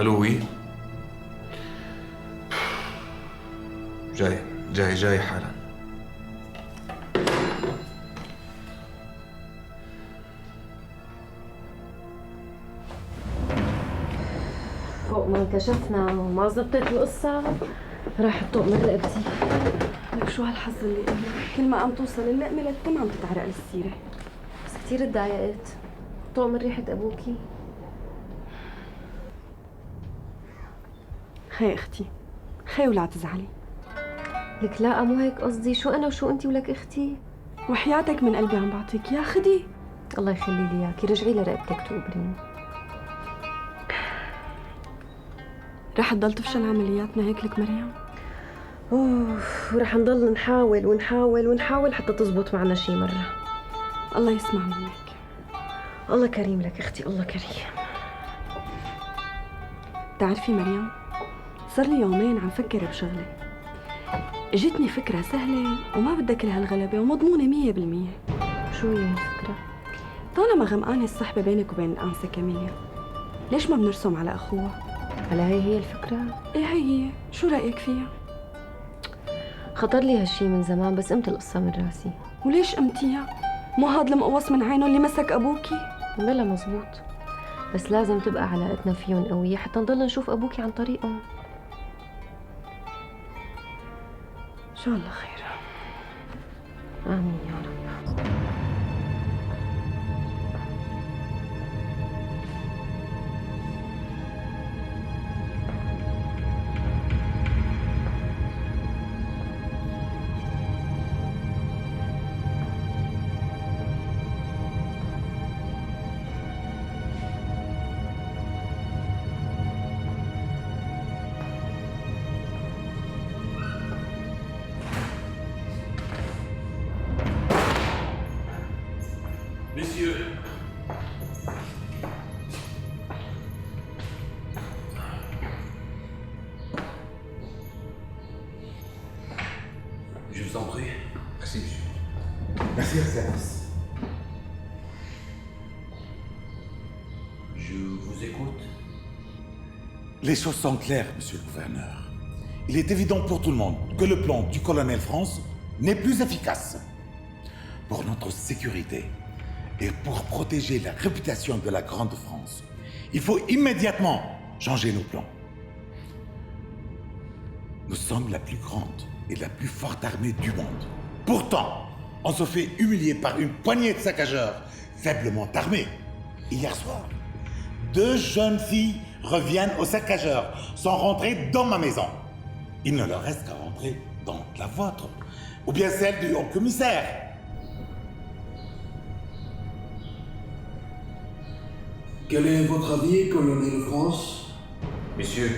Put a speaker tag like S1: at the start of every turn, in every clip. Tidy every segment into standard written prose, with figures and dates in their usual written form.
S1: الو وي. جاي حالا.
S2: فوق ما انكشفنا وما زبطت القصة راح الطوق من رقبتي.
S3: لك شو هالحظ اللي إلي، كل ما عم توصل اللقمة للتم عم تتعرق السيرة.
S2: بس كتير اتضايقت، طوق من ريحة أبوكي.
S3: خي اختي، خي ولا تزعلي.
S2: لك لا مو هيك قصدي، شو أنا وشو أنتي ولك أختي؟
S3: وحياتك من قلبي عم بعطيك يا خدي.
S2: الله يخلي لي إياكي، رجعي لرقبتك تقبرين.
S3: رح تضل تفشل عملياتنا هيك لك مريم؟
S2: ورح نضل نحاول ونحاول ونحاول حتى تزبط معنا شي مرة.
S3: الله يسمع منك.
S2: الله كريم لك أختي، الله كريم.
S3: بتعرفي مريم، صار لي يومين عم فكر بشغلة. اجتني فكرة سهلة وما بدها كل هالغلبة ومضمونة 100%.
S2: شو هي الفكرة؟
S3: طالما غمقانة الصحبة بينك وبين الأنسة كاميليا، ليش ما بنرسم على أخوها؟
S2: هلا هي الفكرة؟
S3: ايه هي، شو رأيك فيها؟
S2: خطر لي هالشي من زمان بس قمت القصة من راسي.
S3: وليش قمتيها؟ مو هاد المقوص من عينه اللي مسك أبوكي؟
S2: بلا مزبوط، بس لازم تبقى علاقتنا فيهم قوية حتى نضل نشوف أبوكي عن طريقهم.
S3: إن شاء الله خير.
S2: آمين يا رب.
S1: Messieurs, je vous en prie. Merci, monsieur.
S4: Merci, Excellence.
S1: Je vous écoute.
S4: Les choses sont claires, monsieur le gouverneur. Il est évident pour tout le monde que le plan du colonel France n'est plus efficace. Pour notre sécurité et pour protéger la réputation de la Grande France, il faut immédiatement changer nos plans. Nous sommes la plus grande et la plus forte armée du monde. Pourtant, on se fait humilier par une poignée de saccageurs faiblement armés. Hier soir, 2 jeunes filles reviennent aux saccageurs, sont rentrées dans ma maison. Il ne leur reste qu'à rentrer dans la vôtre, ou bien celle du haut-commissaire.
S5: Quel est votre avis, colonel France?
S6: Messieurs,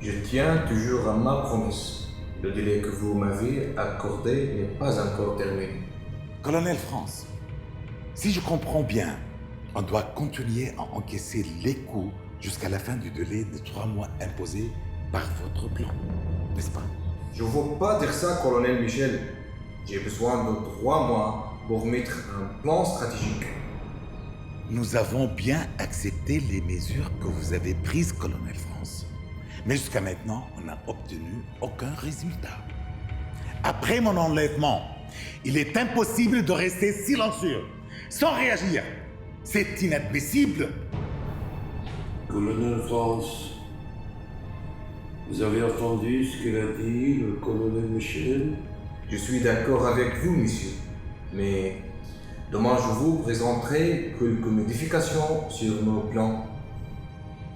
S6: je tiens toujours à ma promesse. Le délai que vous m'avez accordé n'est pas encore terminé.
S4: Colonel France, si je comprends bien, on doit continuer à encaisser les coups jusqu'à la fin du délai de 3 mois imposé par votre plan, n'est-ce pas?
S6: Je ne veux pas dire ça, colonel Michel. J'ai besoin de 3 mois pour mettre un plan stratégique.
S4: Nous avons bien accepté les mesures que vous avez prises, colonel France. Mais jusqu'à maintenant, on n'a obtenu aucun résultat. Après mon enlèvement, il est impossible de rester silencieux, sans réagir. C'est inadmissible.
S5: Colonel France, vous avez entendu ce qu'il a dit, le colonel Michel?
S6: Je suis d'accord avec vous, monsieur. Mais demain, je vous présenterai quelques modifications sur nos plans.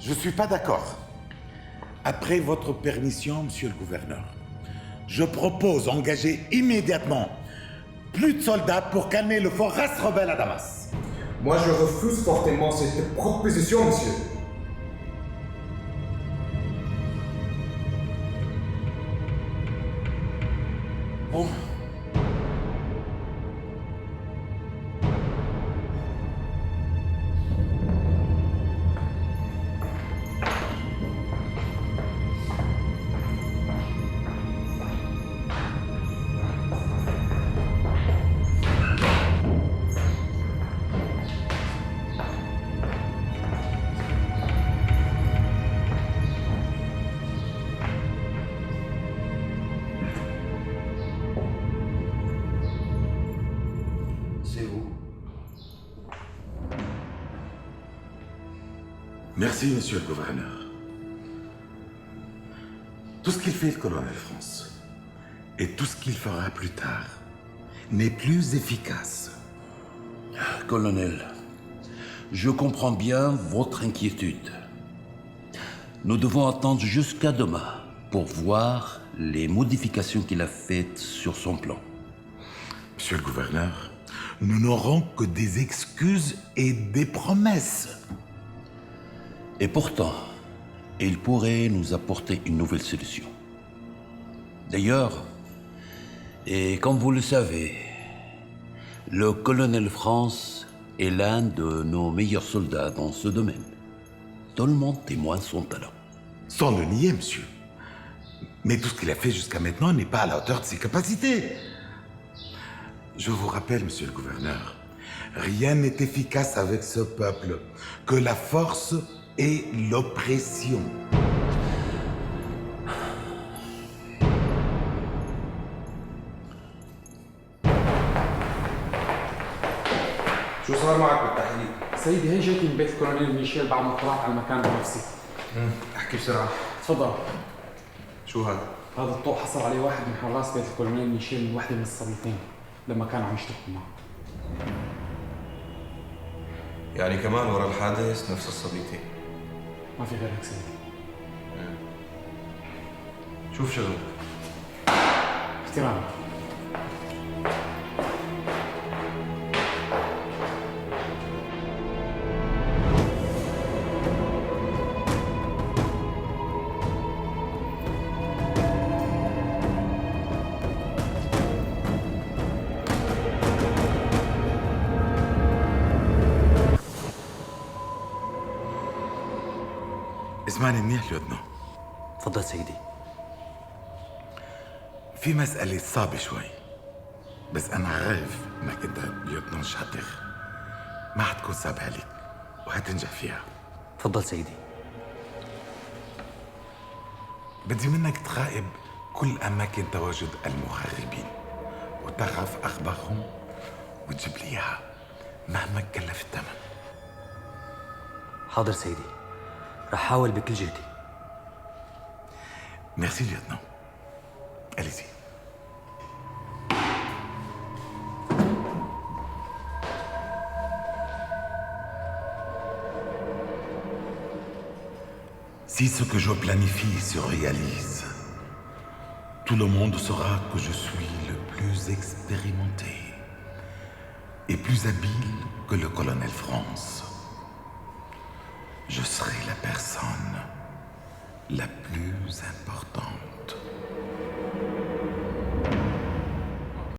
S4: Je ne suis pas d'accord. Après votre permission, monsieur le gouverneur, je propose d'engager immédiatement plus de soldats pour calmer le fort race rebelle à Damas.
S6: Moi, je refuse fortement cette proposition, monsieur.
S4: Bon.
S1: C'est vous.
S4: Merci, monsieur le gouverneur. Tout ce qu'il fait le colonel France, et tout ce qu'il fera plus tard, n'est plus efficace.
S5: Colonel, je comprends bien votre inquiétude. Nous devons attendre jusqu'à demain pour voir les modifications qu'il a faites sur son plan.
S4: Monsieur le gouverneur, nous n'aurons que des excuses et des promesses.
S5: Et pourtant, il pourrait nous apporter une nouvelle solution. D'ailleurs, et comme vous le savez, le colonel France est l'un de nos meilleurs soldats dans ce domaine. Tout le monde témoigne son talent.
S4: Sans le nier, monsieur. Mais tout ce qu'il a fait jusqu'à maintenant n'est pas à la hauteur de ses capacités. Je vous rappelle, monsieur le gouverneur, rien n'est efficace avec ce peuple que la force et l'oppression.
S6: شو صار معك بالتحقيق؟
S7: سيدي هي جيتي من بيت الكولونيل ميشيل بعد ما طلعت على المكان بنفسي.
S6: احكي بسرعة.
S7: تفضل.
S6: شو هذا؟
S7: هذا الضوء حصل عليه واحد من حراس بيت الكولونيل ميشيل من وحده من الصبيتين لما كانوا عم يشتغلوا معه.
S6: يعني كمان ورا الحادث نفس الصبيتين.
S7: ما في غيرك سيدي.
S6: شوف شغلك.
S7: احترامي.
S4: اسمعني منيح ليوتنو.
S5: تفضل سيدي.
S4: في مسألة صعبة شوي، بس أنا عارف إنك أنت ليوتنو شاطر. ما حتكون صعبة عليك وهتنجح فيها.
S5: تفضل سيدي.
S4: بدي منك تراقب كل أماكن تواجد المخربين وتعرف أخبارهم وتجيب لي إياها مهما كلف الثمن.
S5: حاضر سيدي. رح أحاول بكل جهدي.
S4: Merci, lieutenant. Allez-y. Si ce que je planifie se réalise, tout le monde saura que je suis le plus expérimenté et plus habile que le colonel France. Je serai la personne la plus importante.